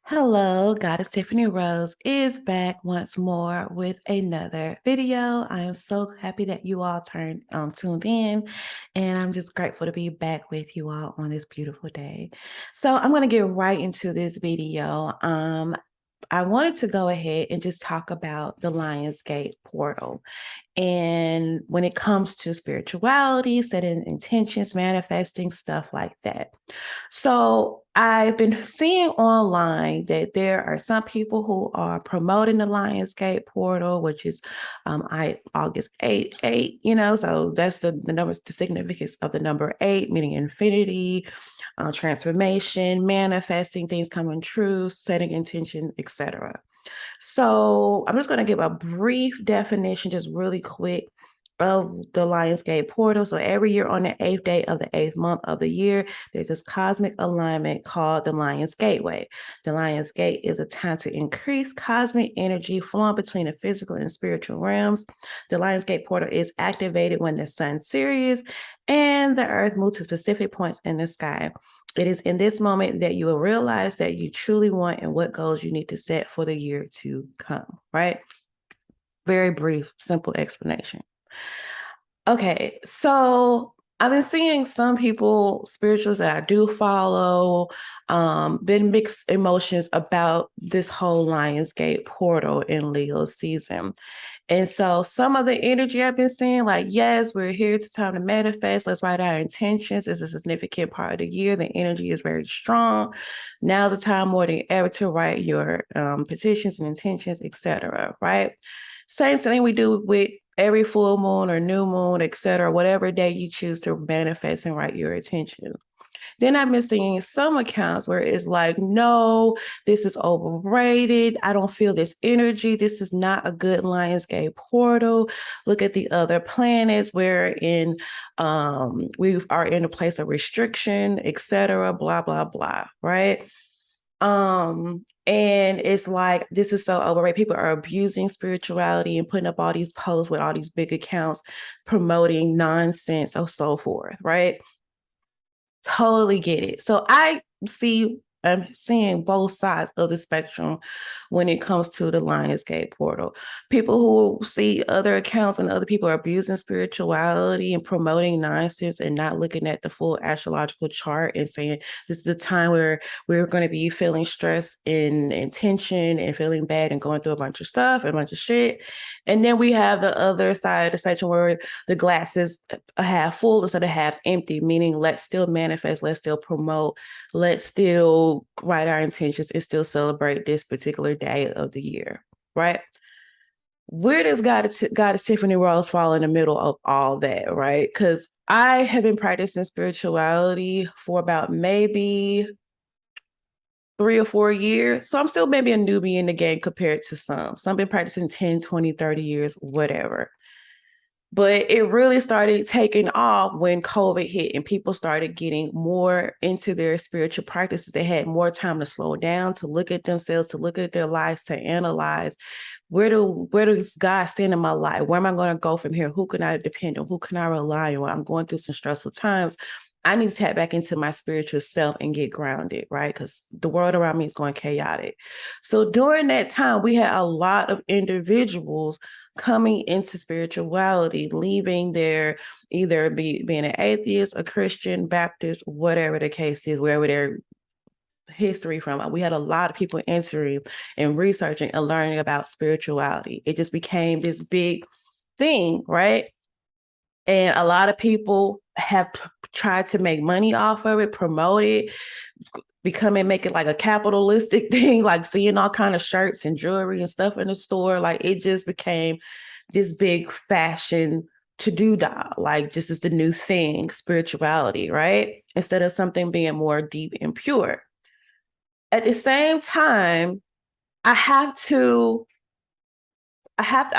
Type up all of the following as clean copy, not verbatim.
Hello, Goddess Tiffany Rose is back once more with another video. I am so happy that you all tuned in, and I'm just grateful to be back with you all on this beautiful day. So I'm going to get right into this video. I wanted to go ahead and just talk about the Lionsgate portal. And when it comes to spirituality, setting intentions, manifesting, stuff like that. So I've been seeing online that there are some people who are promoting the Lionsgate portal, which is August 8, so that's the numbers, the significance of the number 8, meaning infinity, transformation, manifesting things coming true, setting intention, etc. So I'm just going to give a brief definition, just really quick, of the Lionsgate portal. So every year on the 8th day of the 8th month of the year, there's this cosmic alignment called the Lion's Gateway. The Lion's Gate is a time to increase cosmic energy flowing between the physical and spiritual realms. The Lion's Gate portal is activated when the sun, Sirius, and the earth move to specific points in the sky. It is in this moment that you will realize that you truly want and what goals you need to set for the year to come, right? Very brief, simple explanation. Okay, so I've been seeing some people, spirituals that I do follow, been mixed emotions about this whole Lionsgate portal in Leo season. And so some of the energy I've been seeing, like, yes, we're here. It's time to manifest. Let's write our intentions. It's a significant part of the year. The energy is very strong. Now's the time more than ever to write your petitions and intentions, etc. Right? Same thing we do with every full moon or new moon, etc. Whatever day you choose to manifest and write your intention. Then I've been seeing some accounts where it's like, no, this is overrated. I don't feel this energy. This is not a good Lionsgate portal. Look at the other planets where we are in a place of restriction, etc. Blah, blah, blah. Right. And it's like, this is so overrated. People are abusing spirituality and putting up all these posts with all these big accounts promoting nonsense or so forth. Right. Totally get it. So I'm seeing both sides of the spectrum when it comes to the Lionsgate portal. People who see other accounts and other people are abusing spirituality and promoting nonsense and not looking at the full astrological chart and saying this is a time where we're going to be feeling stress and tension and feeling bad and going through a bunch of stuff and a bunch of shit. And then we have the other side of the spectrum where the glass is half full instead of half empty, meaning let's still manifest, let's still promote, let's still write our intentions and still celebrate this particular day of the year, right? Where does Goddess Tiffany Rose fall in the middle of all that, right? Because I have been practicing spirituality for about maybe 3 or 4 years. So I'm still maybe a newbie in the game compared to some. Some been practicing 10, 20, 30 years, whatever. But it really started taking off when COVID hit and people started getting more into their spiritual practices. They had more time to slow down, to look at themselves, to look at their lives, to analyze where does God stand in my life? Where am I going to go from here? Who can I depend on? Who can I rely on? I'm going through some stressful times. I need to tap back into my spiritual self and get grounded, right? Because the world around me is going chaotic. So during that time, we had a lot of individuals coming into spirituality, leaving their either being an atheist, a Christian, Baptist, whatever the case is, wherever their history from. We had a lot of people entering and researching and learning about spirituality. It just became this big thing, right? And a lot of people have tried to make money off of it, promote it, make it like a capitalistic thing, like seeing all kind of shirts and jewelry and stuff in the store. Like it just became this big fashion to-do doll. Like this is the new thing, spirituality, right? Instead of something being more deep and pure. At the same time, I'm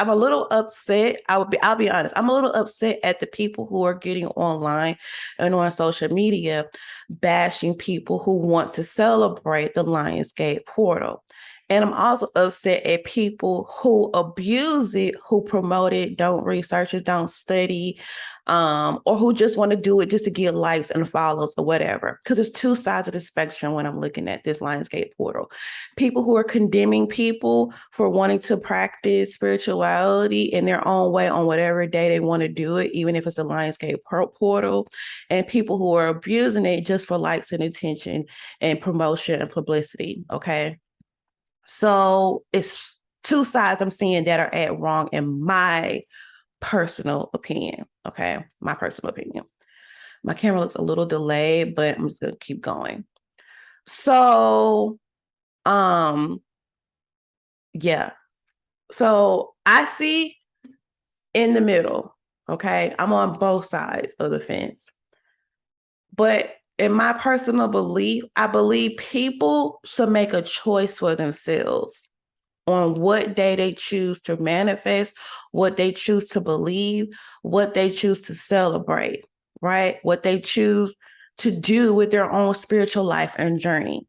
a little upset. I'll be honest. I'm a little upset at the people who are getting online and on social media bashing people who want to celebrate the Lionsgate portal. And I'm also upset at people who abuse it, who promote it, don't research it, don't study, or who just want to do it just to get likes and follows or whatever. Because there's two sides of the spectrum when I'm looking at this Lionsgate portal. People who are condemning people for wanting to practice spirituality in their own way on whatever day they want to do it, even if it's a Lionsgate portal, and people who are abusing it just for likes and attention and promotion and publicity. Okay. So it's two sides I'm seeing that are at wrong in my personal opinion. Okay. My personal opinion. My camera looks a little delayed, but I'm just going to keep going. So, yeah. So I see in the middle. Okay. I'm on both sides of the fence. But in my personal belief, I believe people should make a choice for themselves on what day they choose to manifest, what they choose to believe, what they choose to celebrate, right? What they choose to do with their own spiritual life and journey.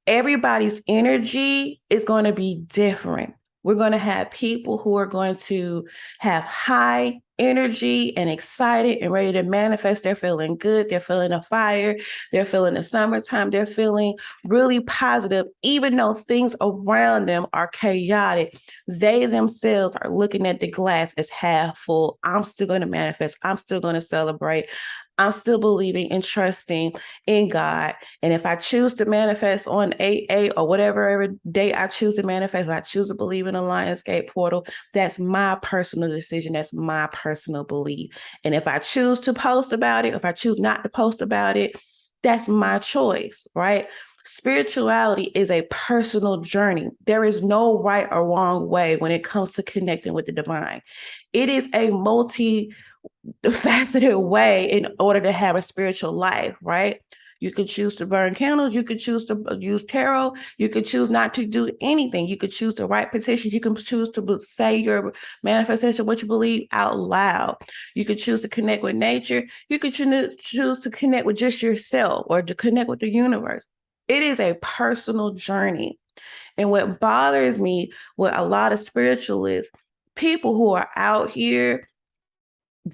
Everybody's energy is going to be different. We're going to have people who are going to have high energy and excited and ready to manifest. They're feeling good. They're feeling a fire. They're feeling the summertime. They're feeling really positive, even though things around them are chaotic. They themselves are looking at the glass as half full. I'm still going to manifest. I'm still going to celebrate. I'm still believing and trusting in God. And if I choose to manifest on 8/8 or whatever day I choose to manifest, if I choose to believe in a Lionsgate portal, that's my personal decision. That's my personal belief. And if I choose to post about it, if I choose not to post about it, that's my choice, right? Spirituality is a personal journey. There is no right or wrong way when it comes to connecting with the divine. It is a multi-faceted way in order to have a spiritual life, right? You could choose to burn candles. You could choose to use tarot. You could choose not to do anything. You could choose to write petitions. You can choose to say your manifestation, what you believe out loud. You could choose to connect with nature. You could choose to connect with just yourself or to connect with the universe. It is a personal journey. And what bothers me with a lot of spiritualists, people who are out here,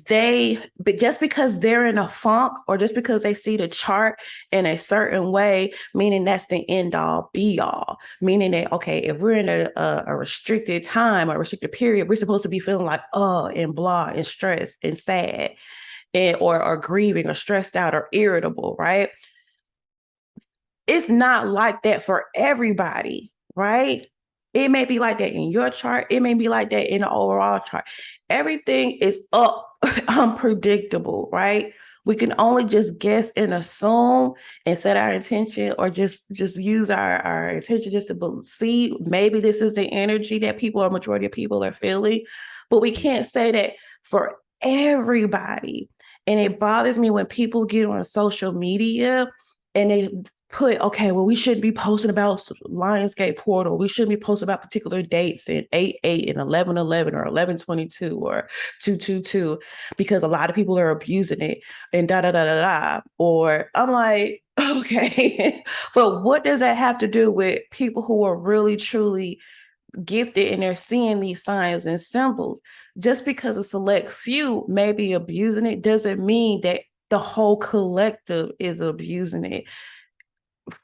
but just because they're in a funk or just because they see the chart in a certain way, meaning that's the end all be all, meaning that, okay, if we're in a restricted time or restricted period, we're supposed to be feeling like, and blah and stressed and sad and, or grieving or stressed out or irritable, right? It's not like that for everybody, right? It may be like that in your chart. It may be like that in the overall chart. Everything is unpredictable, right? We can only just guess and assume and set our intention or just use our intention just to see maybe this is the energy that people or majority of people are feeling. But we can't say that for everybody. And it bothers me when people get on social media and they put, okay, well, we shouldn't be posting about Lionsgate portal. We shouldn't be posting about particular dates in 8/8 and 11/11 or 11/22 or 2/22 because a lot of people are abusing it and da da da da da. Or I'm like, okay, but what does that have to do with people who are really truly gifted and they're seeing these signs and symbols? Just because a select few may be abusing it doesn't mean that the whole collective is abusing it.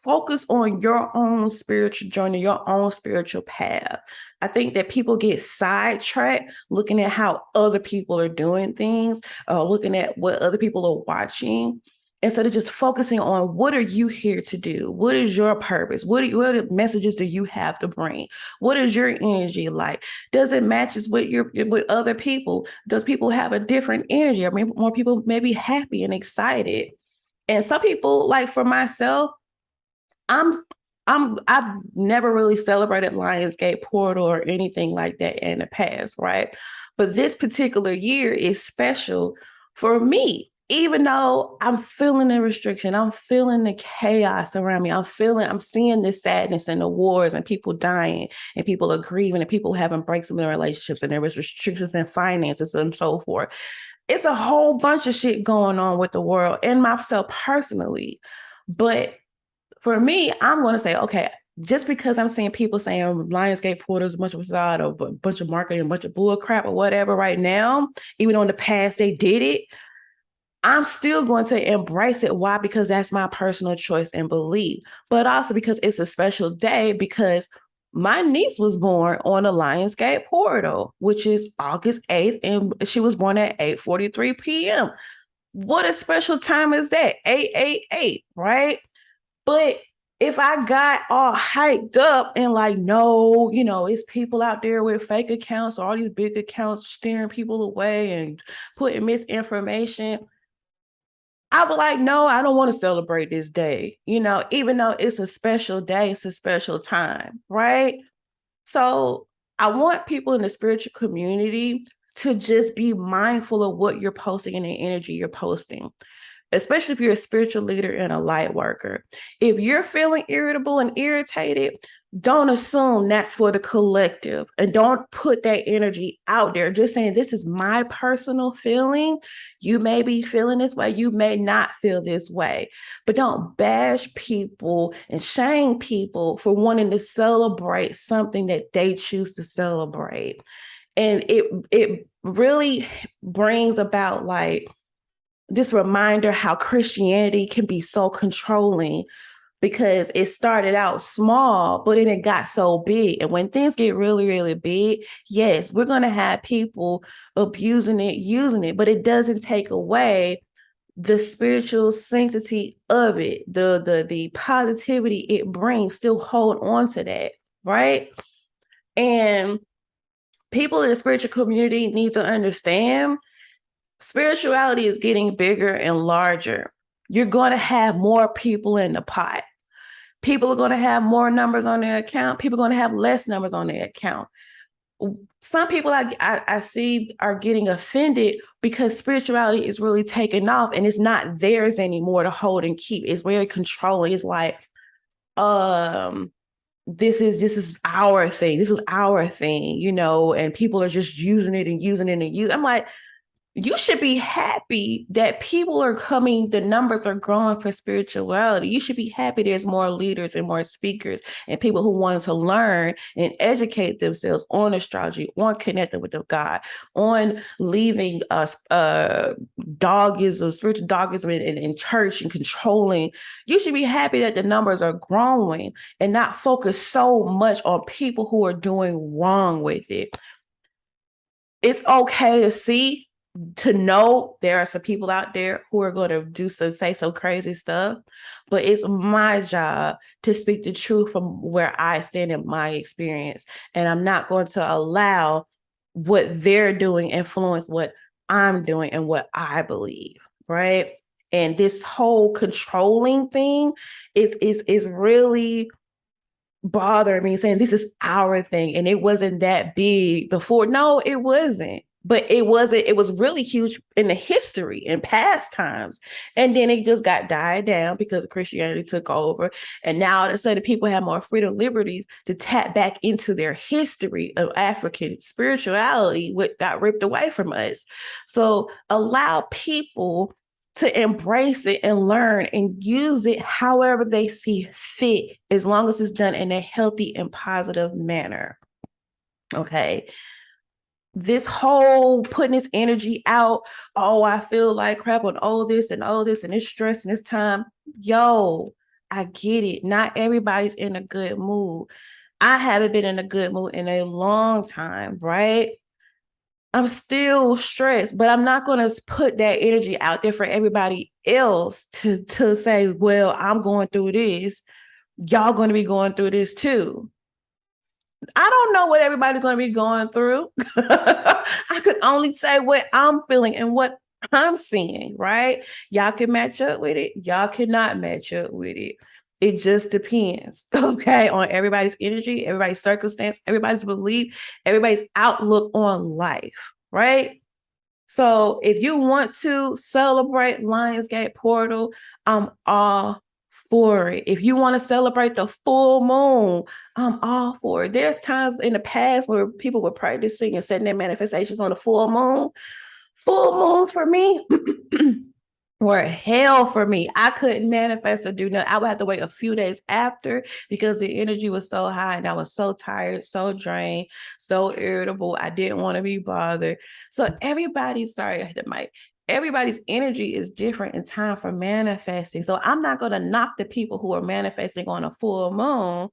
Focus on your own spiritual journey, your own spiritual path. I think that people get sidetracked looking at how other people are doing things, looking at what other people are watching, instead of just focusing on what are you here to do? What is your purpose? What messages do you have to bring? What is your energy like? Does it matches with other people? Does people have a different energy? I mean, more people may be happy and excited. And some people, like for myself, I've never really celebrated Lionsgate portal or anything like that in the past, right? But this particular year is special for me. Even though I'm feeling the restriction, I'm feeling the chaos around me. I'm seeing the sadness and the wars and people dying and people are grieving and people having breaks in their relationships and there was restrictions in finances and so forth. It's a whole bunch of shit going on with the world and myself personally. But for me, I'm going to say, okay, just because I'm seeing people saying Lionsgate portal is a bunch of facade or a bunch of marketing, a bunch of bull crap or whatever right now, even though in the past they did it, I'm still going to embrace it. Why? Because that's my personal choice and belief, but also because it's a special day because my niece was born on a Lionsgate portal, which is August 8th, and she was born at 8:43 p.m. What a special time is that? 888, right? But if I got all hyped up and like, no, it's people out there with fake accounts or all these big accounts steering people away and putting misinformation, I was like, no, I don't want to celebrate this day, even though it's a special day, it's a special time, right? So I want people in the spiritual community to just be mindful of what you're posting and the energy you're posting, especially if you're a spiritual leader and a light worker. If you're feeling irritable and irritated, don't assume that's for the collective and don't put that energy out there. Just saying, this is my personal feeling. You may be feeling this way. You may not feel this way, but don't bash people and shame people for wanting to celebrate something that they choose to celebrate. And it really brings about like this reminder how Christianity can be so controlling because it started out small, but then it got so big. And when things get really, really big, yes, we're going to have people abusing it, using it, but it doesn't take away the spiritual sanctity of it, the positivity it brings. Still hold on to that, right? And people in the spiritual community need to understand spirituality is getting bigger and larger. You're going to have more people in the pot. People are going to have more numbers on their account. People are going to have less numbers on their account. Some people I see are getting offended because spirituality is really taking off and it's not theirs anymore to hold and keep. It's very controlling. It's like, this is our thing. This is our thing, and people are just using it and using it and using. I'm like, you should be happy that people are coming, the numbers are growing for spirituality. You should be happy there's more leaders and more speakers and people who want to learn and educate themselves on astrology, on connecting with the God, on leaving us dogism, spiritual dogism in church and controlling. You should be happy that the numbers are growing and not focus so much on people who are doing wrong with it. It's okay to know there are some people out there who are going to say some crazy stuff, but it's my job to speak the truth from where I stand in my experience. And I'm not going to allow what they're doing influence what I'm doing and what I believe, right? And this whole controlling thing is really bothered me, saying this is our thing and it wasn't that big before. No, it wasn't. But it was really huge in the history in past times. And then it just got died down because Christianity took over. And now all of a sudden people have more freedom, liberties to tap back into their history of African spirituality, what got ripped away from us. So allow people to embrace it and learn and use it however they see fit, as long as it's done in a healthy and positive manner. Okay. This whole putting this energy out, oh, I feel like crap on all this and it's stress and it's time. Yo, I get it. Not everybody's in a good mood. I haven't been in a good mood in a long time, right? I'm still stressed, but I'm not going to put that energy out there for everybody else to say, well, I'm going through this. Y'all going to be going through this too. I don't know what everybody's going to be going through. I could only say what I'm feeling and what I'm seeing, right? Y'all can match up with it. Y'all cannot match up with it. It just depends, okay, on everybody's energy, everybody's circumstance, everybody's belief, everybody's outlook on life, right? So if you want to celebrate Lionsgate Portal, I'm all for it. If you want to celebrate the full moon, I'm all for it. There's times in the past where people were practicing and setting their manifestations on the full moon. Full moons for me were hell for me. I couldn't manifest or do nothing. I would have to wait a few days after because the energy was so high and I was so tired, so drained, so irritable. I didn't want to be bothered. So everybody, sorry, I hit the mic. everybody's energy is different in time for manifesting. So I'm not going to knock the people who are manifesting on a full moon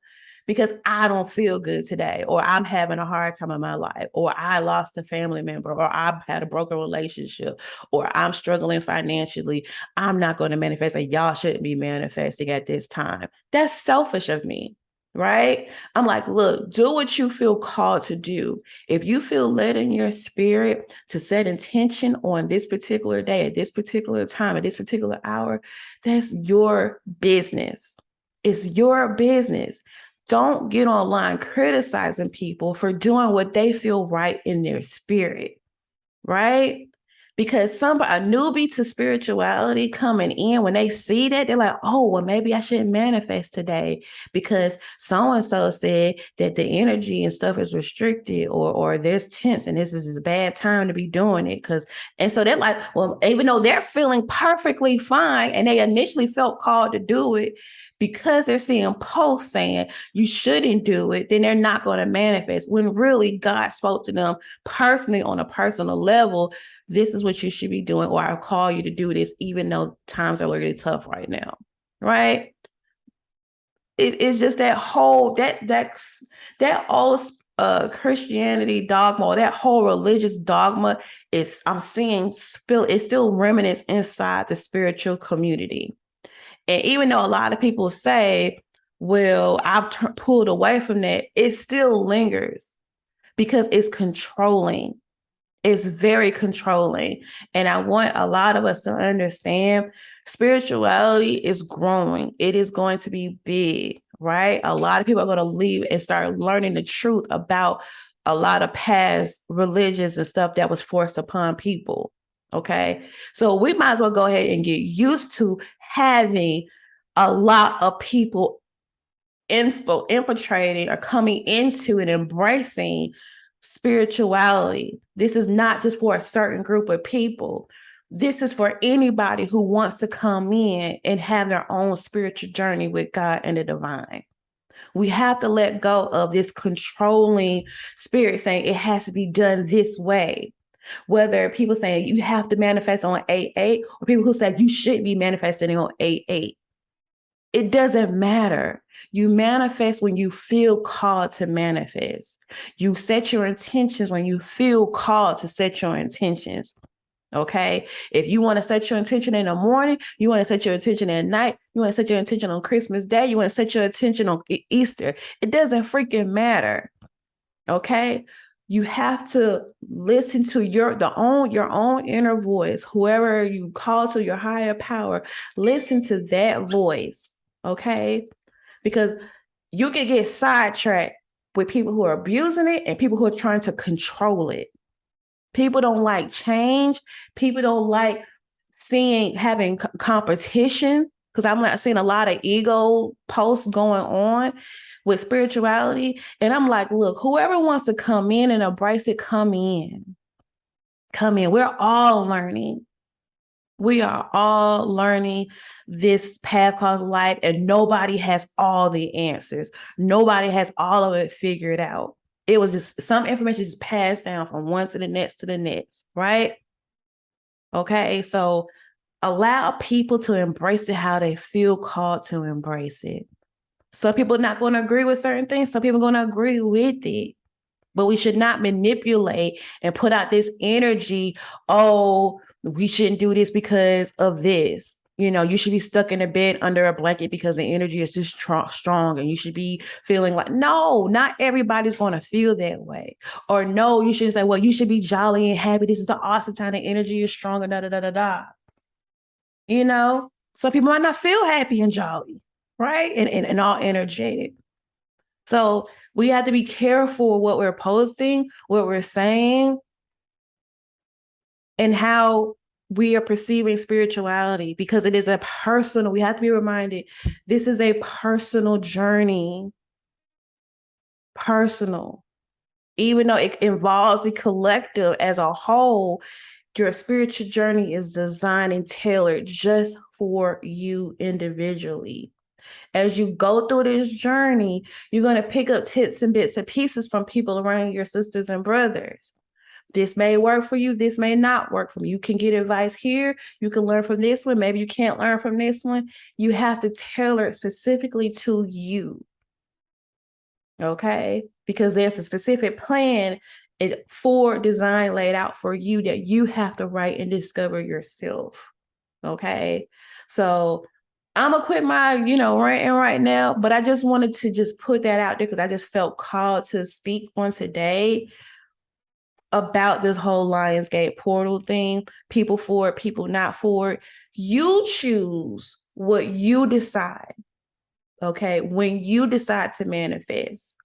because I don't feel good today, or I'm having a hard time in my life, or I lost a family member, or I've had a broken relationship, or I'm struggling financially. I'm not going to manifest, and y'all shouldn't be manifesting at this time. That's selfish of me, right? I'm like, look, do what you feel called to do. If you feel led in your spirit to set intention on this particular day, at this particular time, at this particular hour, that's your business. It's your business. Don't get online criticizing people for doing what they feel right in their spirit, right? Because a newbie to spirituality coming in, when they see that, they're like, oh, well, maybe I shouldn't manifest today because so-and-so said that the energy and stuff is restricted, or there's tense and this is a bad time to be doing it. And so they're like, well, even though they're feeling perfectly fine and they initially felt called to do it, because they're seeing posts saying you shouldn't do it, then they're not going to manifest, when really God spoke to them personally on a personal level. This is what you should be doing, or I'll call you to do this, even though times are really tough right now, right? It's just that whole that old Christianity dogma, or that whole religious dogma is, I'm seeing it's still remnants inside the spiritual community. And even though a lot of people say, well, I've pulled away from that, it still lingers because it's controlling. It's very controlling. And I want a lot of us to understand spirituality is growing. It is going to be big, right? A lot of people are going to leave and start learning the truth about a lot of past religions and stuff that was forced upon people. Okay. So we might as well go ahead and get used to having a lot of people infiltrating or coming into and embracing spirituality. This is not just for a certain group of people. This is for anybody who wants to come in and have their own spiritual journey with God and the divine. We have to let go of this controlling spirit saying it has to be done this way. Whether people saying you have to manifest on 8/8, or people who say you should be manifesting on 8/8. It doesn't matter. You manifest when you feel called to manifest. You set your intentions when you feel called to set your intentions. Okay. If you want to set your intention in the morning, you want to set your intention at night, you want to set your intention on Christmas Day, you want to set your intention on Easter. It doesn't freaking matter. Okay. You have to listen to your own inner voice. Whoever you call to, your higher power, listen to that voice. Okay. Because you can get sidetracked with people who are abusing it and people who are trying to control it. People don't like change. People don't like having competition, because I'm not seeing a lot of ego posts going on with spirituality. And I'm like, look, whoever wants to come in and embrace it, come in. Come in. We're all learning. We are all learning this path called life, and nobody has all the answers. Nobody has all of it figured out. It was just some information just passed down from one to the next, right? Okay, so allow people to embrace it how they feel called to embrace it. Some people are not going to agree with certain things. Some people are going to agree with it. But we should not manipulate and put out this energy, oh, we shouldn't do this because of this. You know, you should be stuck in a bed under a blanket because the energy is just strong, and you should be feeling like, no, not everybody's going to feel that way. Or no, you shouldn't say, well, you should be jolly and happy. This is the awesome time. The energy is stronger, da, da, da, da, da. You know, some people might not feel happy and jolly, right? And all energetic. So we have to be careful what we're posting, what we're saying, and how we are perceiving spirituality, because it is we have to be reminded, this is a personal journey. Personal. Even though it involves the collective as a whole, your spiritual journey is designed and tailored just for you individually. As you go through this journey, you're going to pick up tidbits and bits and pieces from people around your sisters and brothers. This may work for you. This may not work for you. You can get advice here. You can learn from this one. Maybe you can't learn from this one. You have to tailor it specifically to you. Okay? Because there's a specific plan for design laid out for you that you have to write and discover yourself. Okay? So I'm gonna quit my, ranting right now, but I just wanted to just put that out there because I just felt called to speak on today about this whole Lionsgate portal thing. People for it, people not for it. You choose what you decide. Okay, when you decide to manifest,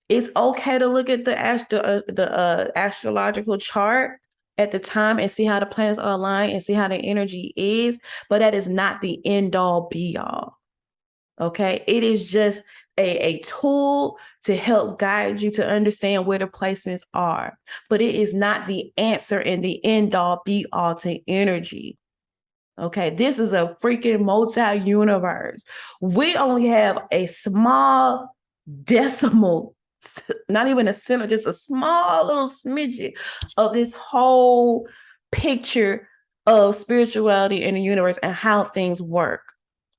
it's okay to look at the astrological chart at the time and see how the planets are aligned and see how the energy is, but that is not the end all be all. Okay, it is just a tool to help guide you to understand where the placements are, but it is not the answer and the end all be all to energy. Okay, this is a freaking multi-universe. We only have a small decimal, not even a center, just a small little smidget of this whole picture of spirituality in the universe and how things work.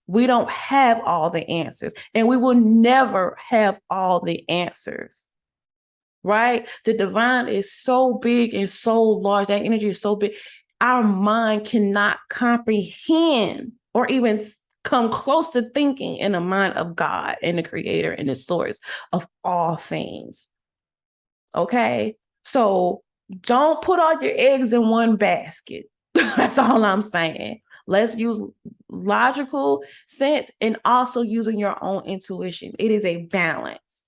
We don't have all the answers, and we will never have all the answers, right? The divine is so big and so large. That energy is so big. Our mind cannot comprehend or even come close to thinking in the mind of God and the creator and the source of all things. Okay? So don't put all your eggs in one basket. That's all I'm saying. Let's use logical sense and also using your own intuition. It is a balance.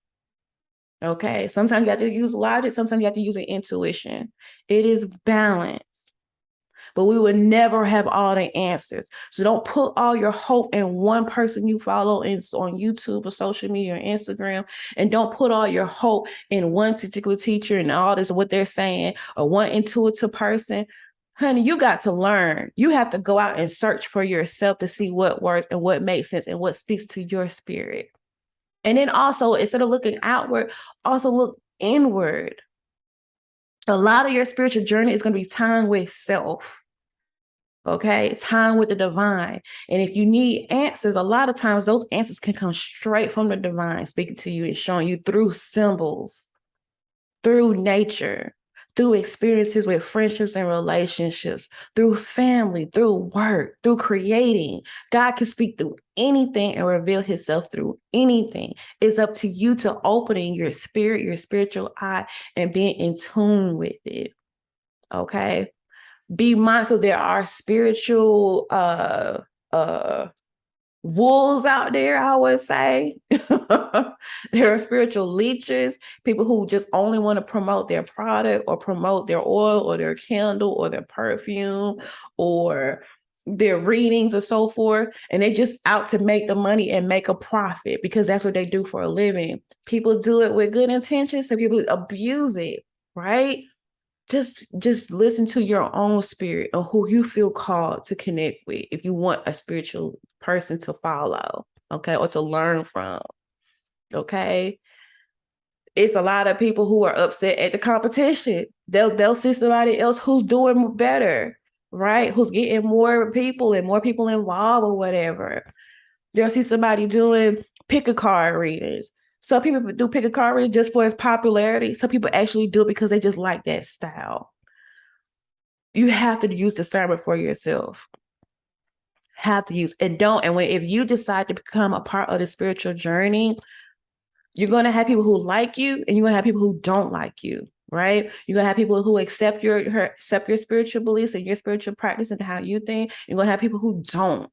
Okay. Sometimes you have to use logic. Sometimes you have to use an intuition. It is balance. But we would never have all the answers. So don't put all your hope in one person you follow on YouTube or social media or Instagram. And don't put all your hope in one particular teacher and all this, what they're saying, or one intuitive person. Honey, you got to learn. You have to go out and search for yourself to see what works and what makes sense and what speaks to your spirit. And then also, instead of looking outward, also look inward. A lot of your spiritual journey is going to be time with self. Okay, time with the divine. And if you need answers, a lot of times those answers can come straight from the divine, speaking to you and showing you through symbols, through nature, through experiences with friendships and relationships, through family, through work, through creating. God can speak through anything and reveal himself through anything. It's up to you to opening your spirit, your spiritual eye, and being in tune with it. Okay? Be mindful there are spiritual wolves out there, I would say. There are spiritual leeches, people who just only want to promote their product or promote their oil or their candle or their perfume or their readings or so forth. And they just out to make the money and make a profit because that's what they do for a living. People do it with good intentions, so people abuse it, right? Just listen to your own spirit or who you feel called to connect with if you want a spiritual person to follow, okay, or to learn from. Okay, it's a lot of people who are upset at the competition. They'll see somebody else who's doing better, right, who's getting more people and more people involved or whatever. They'll see somebody doing pick a card readings. Some people do pick a card reading just for its popularity. Some people actually do it because they just like that style. You have to use discernment for yourself. Have to use and don't. And if you decide to become a part of the spiritual journey, you're going to have people who like you and you're going to have people who don't like you, right? You're going to have people who accept your spiritual beliefs and your spiritual practice and how you think. You're going to have people who don't.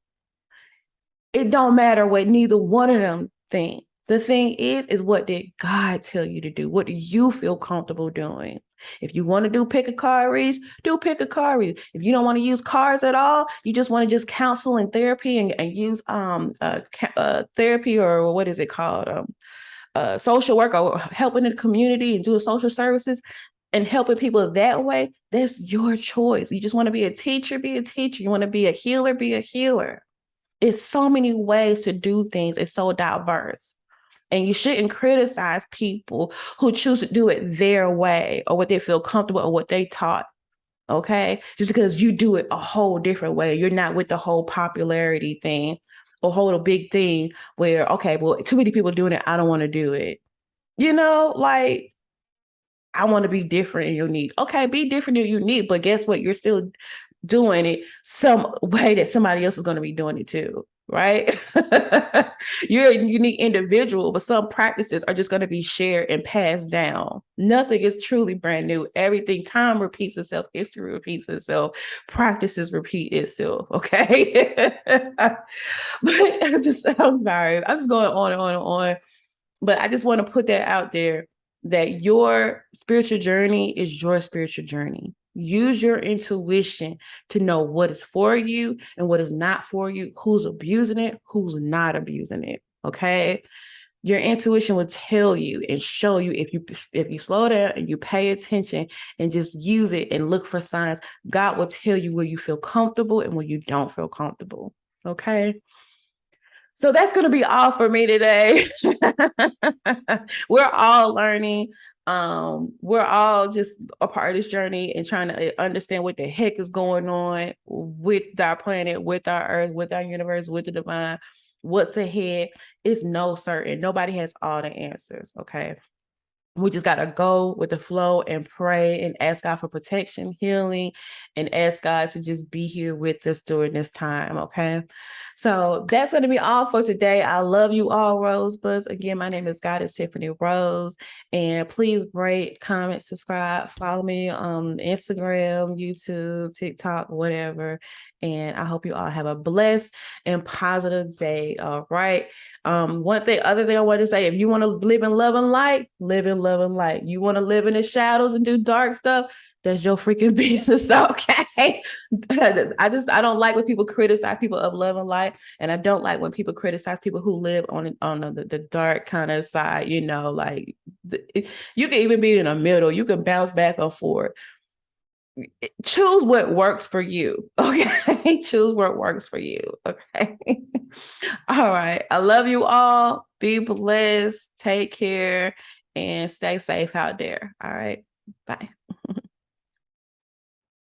It don't matter what neither one of them think. The thing is what did God tell you to do? What do you feel comfortable doing? If you want to do pick a card reads, do pick a card read. If you don't want to use cards at all, you just want to just counsel and therapy and use therapy or what is it called? Social work or helping in the community and doing social services and helping people that way, that's your choice. You just want to be a teacher, be a teacher. You want to be a healer, be a healer. It's so many ways to do things. It's so diverse. And you shouldn't criticize people who choose to do it their way or what they feel comfortable or what they taught. Okay. Just because you do it a whole different way. You're not with the whole popularity thing or hold a big thing where, okay, well, too many people doing it. I don't want to do it. Like I want to be different and unique. Okay, be different and unique, but guess what? You're still doing it some way that somebody else is going to be doing it too, right? You're a unique individual, but some practices are just going to be shared and passed down. Nothing is truly brand new. Everything, time repeats itself, history repeats itself, practices repeat itself. Okay. But I'm sorry. I'm just going on and on and on. But I just want to put that out there that your spiritual journey is your spiritual journey. Use your intuition to know what is for you and what is not for you, who's abusing it, who's not abusing it. Okay. Your intuition will tell you and show you if you slow down and you pay attention and just use it and look for signs. God will tell you where you feel comfortable and where you don't feel comfortable. Okay. So that's going to be all for me today. We're all learning. We're all just a part of this journey and trying to understand what the heck is going on with our planet, with our earth, with our universe, with the divine. What's ahead is no certain. Nobody has all the answers. Okay. We just got to go with the flow and pray and ask God for protection, healing, and ask God to just be here with us during this time. Okay. So that's going to be all for today. I love you all, Rosebuds. Again, my name is Goddess Tiffany Rose. And please rate, comment, subscribe, follow me on Instagram, YouTube, TikTok, whatever. And I hope you all have a blessed and positive day. All right. Other thing I want to say, if you want to live in love and light, live in love and light. You want to live in the shadows and do dark stuff, that's your freaking business. Okay. I don't like when people criticize people of love and light. And I don't like when people criticize people who live on the dark kind of side, you can even be in the middle. You can bounce back and forth. Choose what works for you. Okay. Choose what works for you. Okay. All right. I love you all. Be blessed. Take care and stay safe out there. All right. Bye.